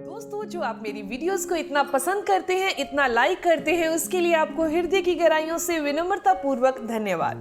दोस्तों, जो आप मेरी वीडियोस को इतना पसंद करते हैं, इतना लाइक करते हैं, उसके लिए आपको हृदय की गहराइयों से विनम्रता पूर्वक धन्यवाद।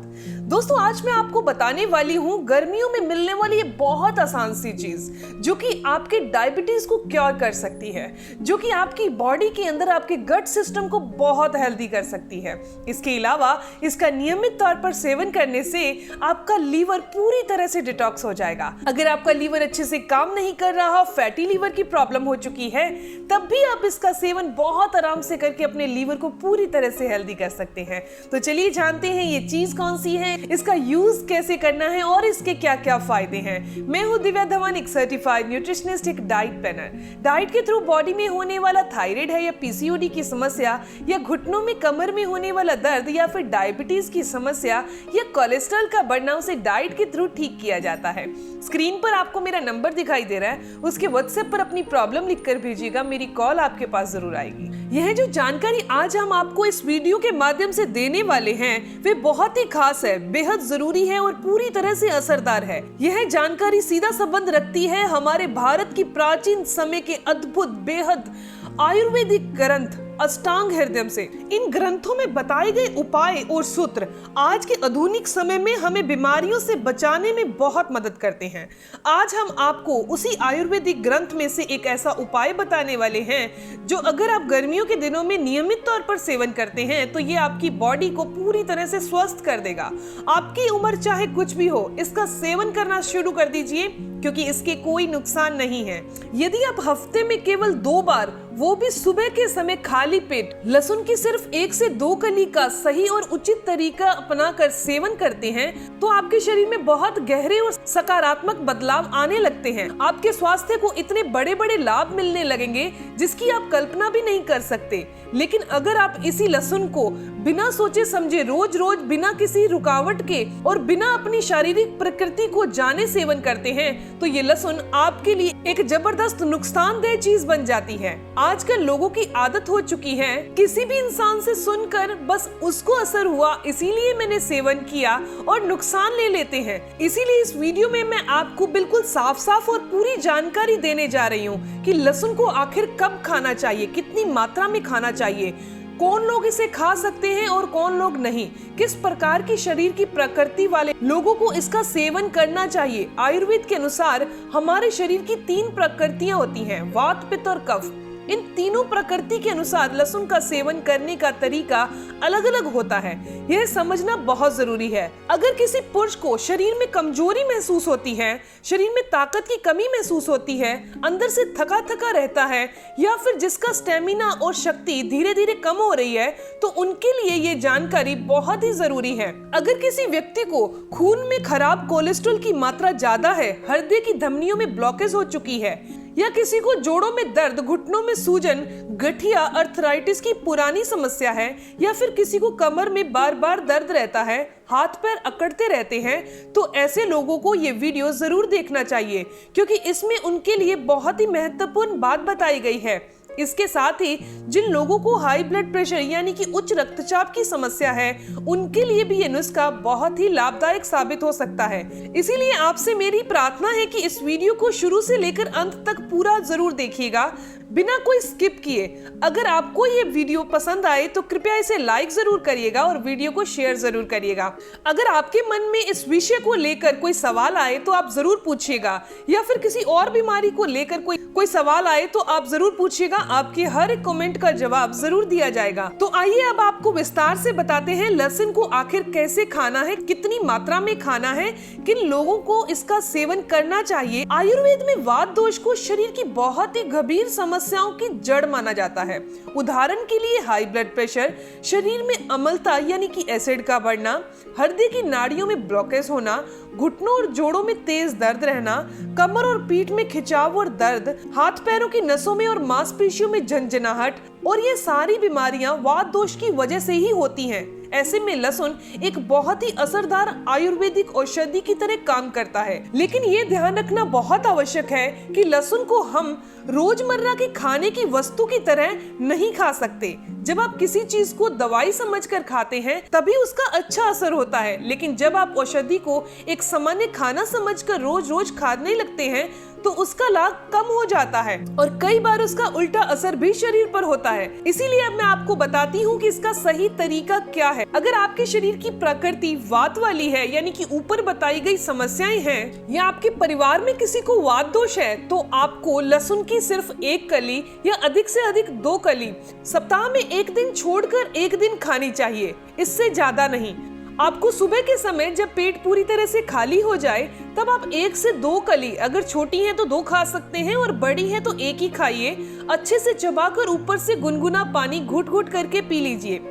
दोस्तों, आज मैं आपको बताने वाली हूँ गर्मियों में मिलने वाली ये बहुत आसान सी चीज जो कि आपके डायबिटीज को क्योर कर सकती है, जो कि आपकी बॉडी के अंदर आपके गट सिस्टम को बहुत हेल्दी कर सकती है। इसके अलावा इसका नियमित तौर पर सेवन करने से आपका लीवर पूरी तरह से डिटॉक्स हो जाएगा। अगर आपका लीवर अच्छे से काम नहीं कर रहा, फैटी लीवर की प्रॉब्लम हो चुकी है, तब भी आप इसका सेवन बहुत आराम से करके अपने लीवर को पूरी तरह से हेल्दी कर सकते हैं। तो चलिए जानते हैं ये चीज कौन सी है, इसका यूज कैसे करना है और इसके क्या क्या फायदे हैं। मैं हूं दिव्या धवन, एक सर्टिफाइड न्यूट्रिशनिस्ट, एक डाइट प्लानर। डाइट के थ्रू बॉडी में होने वाला थायराइड है या पीसीओडी की समस्या या घुटनों में कमर में होने वाला दर्द या फिर डायबिटीज की समस्या या कोलेस्ट्रॉल का बढ़ना, उसे डाइट के थ्रू ठीक किया जाता है। स्क्रीन पर आपको मेरा नंबर दिखाई दे रहा है, उसके व्हाट्सएप पर अपनी प्रॉब्लम लिखकर भेजिएगा, मेरी कॉल आपके पास जरूर आएगी। यह जो जानकारी आज हम आपको इस वीडियो के माध्यम से देने वाले हैं वे बहुत ही खास है, बेहद जरूरी है और पूरी तरह से असरदार है। यह जानकारी सीधा संबंध रखती है हमारे भारत की प्राचीन समय के अद्भुत बेहद आयुर्वेदिक ग्रंथ अष्टांग हृदयम से। इन ग्रंथों में बताए गए उपाय और सूत्र आज के आधुनिक समय में हमें बीमारियों से बचाने में बहुत मदद करते हैं। आज हम आपको उसी आयुर्वेदिक ग्रंथ में से एक ऐसा उपाय बताने वाले हैं जो अगर आप गर्मियों के दिनों में नियमित तौर पर सेवन करते हैं तो ये आपकी बॉडी को पूरी तरह से स्वस्थ कर देगा। आपकी उम्र चाहे कुछ भी हो, इसका सेवन करना शुरू कर दीजिए क्योंकि इसके कोई नुकसान नहीं है। यदि आप हफ्ते में केवल 2 बार, वो भी सुबह के समय खाली पेट, लहसुन की सिर्फ 1 से 2 कली का सही और उचित तरीका अपनाकर सेवन करते हैं तो आपके शरीर में बहुत गहरे और सकारात्मक बदलाव आने लगते हैं। आपके स्वास्थ्य को इतने बड़े बड़े लाभ मिलने लगेंगे जिसकी आप कल्पना भी नहीं कर सकते। लेकिन अगर आप इसी लहसुन को बिना सोचे समझे रोज रोज बिना किसी रुकावट के और बिना अपनी शारीरिक प्रकृति को जाने सेवन करते हैं तो ये लहसुन आपके लिए एक जबरदस्त नुकसानदेह चीज बन जाती है। आजकल लोगों की आदत हो चुकी है किसी भी इंसान से सुनकर बस उसको असर हुआ इसीलिए मैंने सेवन किया और नुकसान ले लेते हैं। इसीलिए इस वीडियो में मैं आपको बिल्कुल साफ साफ और पूरी जानकारी देने जा रही हूँ कि लहसुन को आखिर कब खाना चाहिए, कितनी मात्रा में खाना चाहिए, कौन लोग इसे खा सकते हैं और कौन लोग नहीं, किस प्रकार की शरीर की प्रकृति वाले लोगों को इसका सेवन करना चाहिए। आयुर्वेद के अनुसार हमारे शरीर की 3 प्रकृतियां होती हैं, वात, पित्त और कफ। इन तीनों प्रकृति के अनुसार लहसुन का सेवन करने का तरीका अलग अलग होता है, यह समझना बहुत जरूरी है। अगर किसी पुरुष को शरीर में कमजोरी महसूस होती है, शरीर में ताकत की कमी महसूस होती है, अंदर से थका थका रहता है या फिर जिसका स्टेमिना और शक्ति धीरे धीरे कम हो रही है तो उनके लिए ये जानकारी बहुत ही जरूरी है। अगर किसी व्यक्ति को खून में खराब कोलेस्ट्रॉल की मात्रा ज्यादा है, हृदय की धमनियों में ब्लॉकेज हो चुकी है या किसी को जोड़ों में दर्द, घुटनों में सूजन, गठिया, अर्थराइटिस की पुरानी समस्या है या फिर किसी को कमर में बार बार दर्द रहता है, हाथ पैर अकड़ते रहते हैं, तो ऐसे लोगों को ये वीडियो जरूर देखना चाहिए क्योंकि इसमें उनके लिए बहुत ही महत्वपूर्ण बात बताई गई है। इसके साथ ही जिन लोगों को हाई ब्लड प्रेशर यानी कि उच्च रक्तचाप की समस्या है उनके लिए भी ये नुस्खा बहुत ही लाभदायक साबित हो सकता है। इसीलिए आपसे मेरी प्रार्थना है कि इस वीडियो को शुरू से लेकर अंत तक पूरा जरूर देखिएगा, बिना कोई स्किप किए। अगर आपको ये वीडियो पसंद आए तो कृपया इसे लाइक जरूर करिएगा और वीडियो को शेयर जरूर करिएगा। अगर आपके मन में इस विषय को लेकर कोई सवाल आए तो आप जरूर पूछिएगा या फिर किसी और बीमारी को लेकर कोई सवाल आए तो आप जरूर पूछिएगा, आपके हर एक कमेंट का जवाब जरूर दिया जाएगा। तो आइए अब आपको विस्तार से बताते हैं लहसुन को आखिर कैसे खाना है, कितनी मात्रा में खाना है, किन लोगों को इसका सेवन करना चाहिए। आयुर्वेद में वात दोष को शरीर की बहुत ही गंभीर समस्याओं की जड़ माना जाता है। उदाहरण के लिए हाई ब्लड प्रेशर, शरीर में अम्लता यानी कि एसिड का बढ़ना, हृदय की नाड़ियों में ब्लॉकेज होना, घुटनों और जोड़ों में तेज दर्द रहना, कमर और पीठ में खिंचाव और दर्द, हाथ पैरों की नसों में और मांसपेशियों में झंझनाहट, और ये सारी बीमारियां वात दोष की वजह से ही होती हैं। ऐसे में लहसुन एक बहुत ही असरदार आयुर्वेदिक औषधि की तरह काम करता है। लेकिन ये ध्यान रखना बहुत आवश्यक है कि लहसुन को हम रोजमर्रा के खाने की वस्तु की तरह नहीं खा सकते। जब आप किसी चीज को दवाई समझकर खाते हैं तभी उसका अच्छा असर होता है, लेकिन जब आप औषधि को एक सामान्य खाना समझकर रोज रोज खाने लगते हैं तो उसका लाभ कम हो जाता है और कई बार उसका उल्टा असर भी शरीर पर होता है। इसीलिए अब मैं आपको बताती हूँ कि इसका सही तरीका क्या है। अगर आपके शरीर की प्रकृति वात वाली है, यानी कि ऊपर बताई गई समस्याएं हैं, या आपके परिवार में किसी को वात दोष है, तो आपको लहसुन की सिर्फ 1 कली या अधिक से अधिक 2 कली सप्ताह में 1 दिन छोड़कर 1 दिन खानी चाहिए, इससे ज्यादा नहीं। आपको सुबह के समय जब पेट पूरी तरह से खाली हो जाए तब आप 1 से 2 कली, अगर छोटी है तो 2 खा सकते हैं और बड़ी है तो 1 ही खाइए। अच्छे से चबाकर ऊपर से गुनगुना पानी घुट घुट करके पी लीजिए।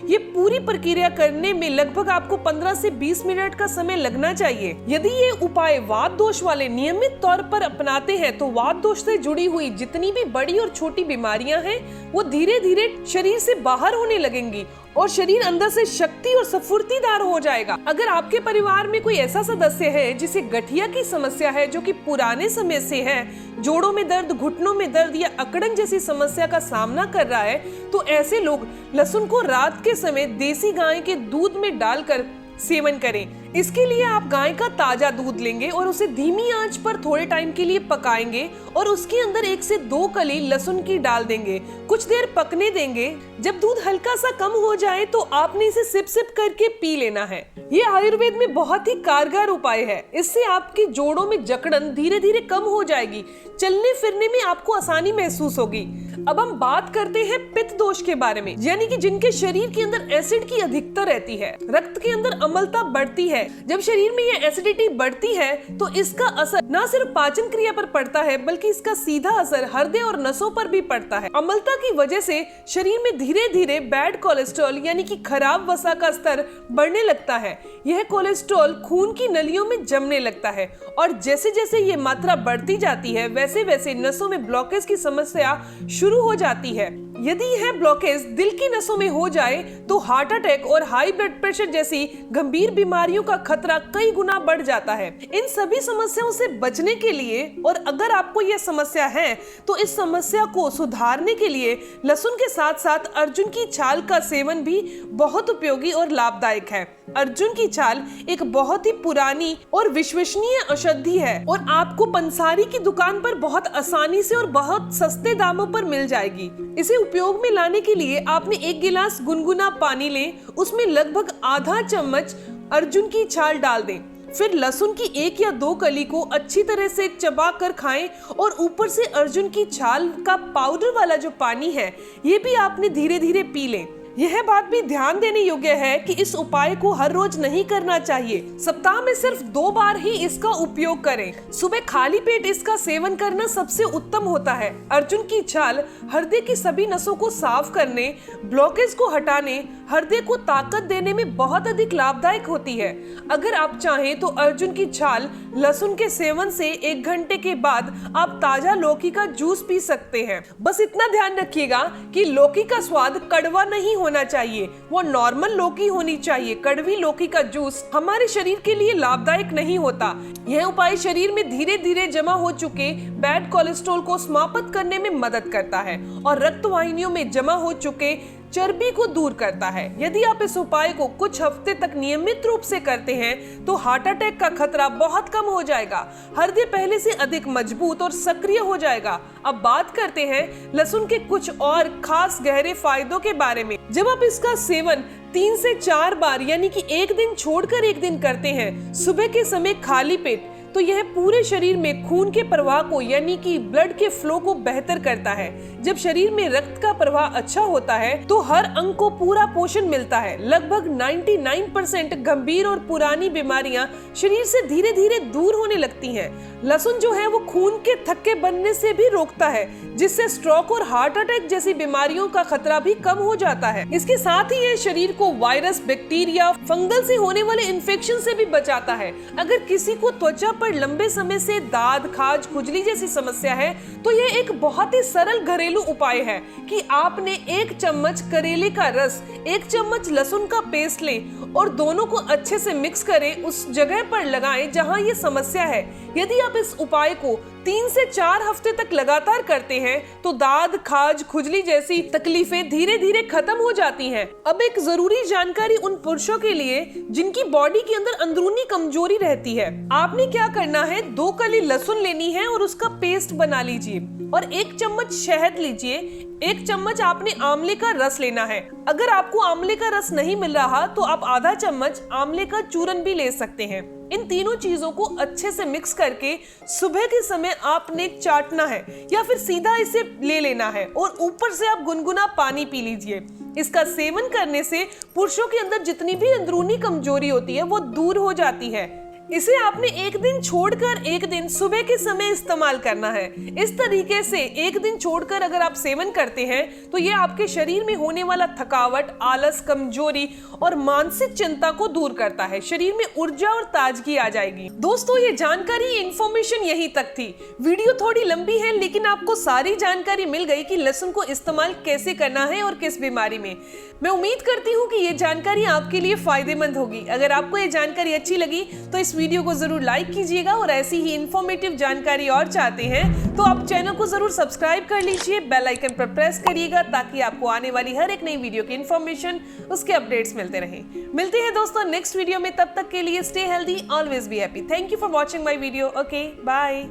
ये पूरी प्रक्रिया करने में लगभग आपको 15 से 20 मिनट का समय लगना चाहिए। यदि ये उपाय वात दोष वाले नियमित तौर पर अपनाते हैं तो वात दोष से जुड़ी हुई जितनी भी बड़ी और छोटी बीमारियां हैं वो धीरे धीरे शरीर से बाहर होने लगेंगी और शरीर अंदर से शक्ति और स्फूर्तिदार हो जाएगा। अगर आपके परिवार में कोई ऐसा सदस्य है जिसे गठिया की समस्या है, जो कि पुराने समय से है, जोड़ों में दर्द, घुटनों में दर्द या अकड़न जैसी समस्या का सामना कर रहा है, तो ऐसे लोग लहसुन को रात के समय देसी गाय के दूध में डालकर सेवन करें। इसके लिए आप गाय का ताजा दूध लेंगे और उसे धीमी आंच पर थोड़े टाइम के लिए पकाएंगे और उसके अंदर 1 से 2 कली लहसुन की डाल देंगे। कुछ देर पकने देंगे। जब दूध हल्का सा कम हो जाए तो आपने इसे सिप सिप करके पी लेना है। ये आयुर्वेद में बहुत ही कारगर उपाय है। इससे आपके जोड़ों में जकड़न धीरे धीरे कम हो जाएगी, चलने फिरने में आपको आसानी महसूस होगी। अब हम बात करते हैं पित्त दोष के बारे में, यानी कि जिनके शरीर के अंदर एसिड की अधिकता रहती है, रक्त के अंदर अम्लता बढ़ती है। जब शरीर में ये एसिडिटी बढ़ती है तो इसका असर न सिर्फ पाचन क्रिया पर पड़ता है बल्कि इसका सीधा असर हृदय और नसों पर भी पड़ता है। अम्लता की वजह से शरीर में धीरे धीरे बैड कोलेस्ट्रॉल यानी कि खराब वसा का स्तर बढ़ने लगता है। यह कोलेस्ट्रॉल खून की नलियों में जमने लगता है और जैसे जैसे ये मात्रा बढ़ती जाती है वैसे वैसे नसों में ब्लॉकेज की समस्या शुरू हो जाती है। यदि यह ब्लॉकेज दिल की नसों में हो जाए तो हार्ट अटैक और हाई ब्लड प्रेशर जैसी गंभीर बीमारियों का खतरा कई गुना बढ़ जाता है। इन सभी समस्याओं से बचने के लिए, और अगर आपको यह समस्या है तो इस समस्या को सुधारने के लिए लहसुन के साथ साथ अर्जुन की छाल का सेवन भी बहुत उपयोगी और लाभदायक है। अर्जुन की छाल एक बहुत ही पुरानी और विश्वसनीय औषधि है और आपको पंसारी की दुकान पर बहुत आसानी से और बहुत सस्ते दामों पर मिल जाएगी। इसे उपयोग में लाने के लिए आपने 1 गिलास गुनगुना पानी लें, उसमें लगभग आधा चम्मच अर्जुन की छाल डाल दें। फिर लहसुन की 1 या 2 कली को अच्छी तरह से चबा कर खाएं और ऊपर से अर्जुन की छाल का पाउडर वाला जो पानी है ये भी आपने धीरे धीरे पी लें। यह बात भी ध्यान देने योग्य है कि इस उपाय को हर रोज नहीं करना चाहिए। सप्ताह में सिर्फ 2 बार ही इसका उपयोग करें। सुबह खाली पेट इसका सेवन करना सबसे उत्तम होता है। अर्जुन की छाल हृदय की सभी नसों को साफ करने, ब्लॉकेज को हटाने, हृदय को ताकत देने में बहुत अधिक लाभदायक होती है। अगर आप चाहें तो अर्जुन की छाल लहसुन के सेवन से 1 घंटे के बाद आप ताजा लौकी का जूस पी सकते हैं। बस इतना ध्यान रखिएगा कि लौकी का स्वाद कड़वा नहीं होना चाहिए, वो नॉर्मल लौकी होनी चाहिए। कड़वी लौकी का जूस हमारे शरीर के लिए लाभदायक नहीं होता। यह उपाय शरीर में धीरे धीरे जमा हो चुके बैड कोलेस्ट्रॉल को समाप्त करने में मदद करता है और रक्त वाहिनियों में जमा हो चुके चर्बी को दूर करता है। यदि आप इस उपाय को कुछ हफ्ते तक नियमित रूप से करते हैं तो हार्ट अटैक का खतरा बहुत कम हो जाएगा। हृदय पहले से अधिक मजबूत और सक्रिय हो जाएगा। अब बात करते हैं लहसुन के कुछ और खास गहरे फायदों के बारे में। जब आप इसका सेवन 3 से 4 बार यानी कि 1 दिन छोड़कर 1 दिन करते हैं सुबह के समय खाली पेट, तो यह पूरे शरीर में खून के प्रवाह को यानी कि ब्लड के फ्लो को बेहतर करता है। जब शरीर में रक्त का प्रवाह अच्छा होता है तो हर अंग को पूरा पोषण मिलता है। लगभग 99% गंभीर और पुरानी बीमारियां शरीर से धीरे धीरे दूर होने लगती हैं। लहसुन जो है वो खून के थक्के बनने से भी रोकता है, जिससे स्ट्रोक और हार्ट अटैक जैसी बीमारियों का खतरा भी कम हो जाता है। इसके साथ ही यह शरीर को वायरस, बैक्टीरिया, फंगल से होने वाले इन्फेक्शन से भी बचाता है। अगर किसी को त्वचा पर लंबे समय से दाद, खाज, खुजली जैसी समस्या है तो यह एक बहुत ही सरल घरेलू उपाय है कि आपने 1 चम्मच करेले का रस, 1 चम्मच लहसुन का पेस्ट लें और दोनों को अच्छे से मिक्स करें, उस जगह पर लगाएं जहां ये समस्या है। यदि आप इस उपाय को 3 से 4 हफ्ते तक लगातार करते हैं तो दाद, खाज, खुजली जैसी तकलीफें धीरे धीरे खत्म हो जाती हैं। अब एक जरूरी जानकारी उन पुरुषों के लिए जिनकी बॉडी के अंदर अंदरूनी कमजोरी रहती है। आपने क्या करना है, 2 कली लहसुन लेनी है और उसका पेस्ट बना लीजिए और 1 चम्मच शहद लीजिए। 1 चम्मच आपने आंवले का रस लेना है। अगर आपको आंवले का रस नहीं मिल रहा तो आप आधा चम्मच आंवले का चूरन भी ले सकते हैं। इन तीनों चीजों को अच्छे से मिक्स करके सुबह के समय आपने चाटना है या फिर सीधा इसे ले लेना है और ऊपर से आप गुनगुना पानी पी लीजिए। इसका सेवन करने से पुरुषों के अंदर जितनी भी अंदरूनी कमजोरी होती है वो दूर हो जाती है। इसे आपने 1 दिन छोड़कर 1 दिन सुबह के समय इस्तेमाल करना है। इस तरीके से 1 दिन छोड़कर अगर आप सेवन करते हैं तो ये आपके शरीर में होने वाला थकावट, आलस, कमजोरी और मानसिक चिंता को दूर करता है। शरीर में ऊर्जा और ताजगी आ जाएगी। दोस्तों, ये जानकारी, इंफॉर्मेशन यहीं तक थी। वीडियो थोड़ी लंबी है लेकिन आपको सारी जानकारी मिल गई कि लहसुन को इस्तेमाल कैसे करना है और किस बीमारी में। मैं उम्मीद करती हूँ कि ये जानकारी आपके लिए फायदेमंद होगी। अगर आपको ये जानकारी अच्छी लगी तो इस वीडियो को जरूर लाइक कीजिएगा और ऐसी ही इंफॉर्मेटिव जानकारी और चाहते हैं तो आप चैनल को जरूर सब्सक्राइब कर लीजिए, बेल आइकन पर प्रेस करिएगा ताकि आपको आने वाली हर एक नई वीडियो की इंफॉर्मेशन, उसके अपडेट्स मिलते रहें। मिलते हैं दोस्तों नेक्स्ट वीडियो में, तब तक के लिए stay healthy, always be happy. Thank you for watching my video. Okay, bye.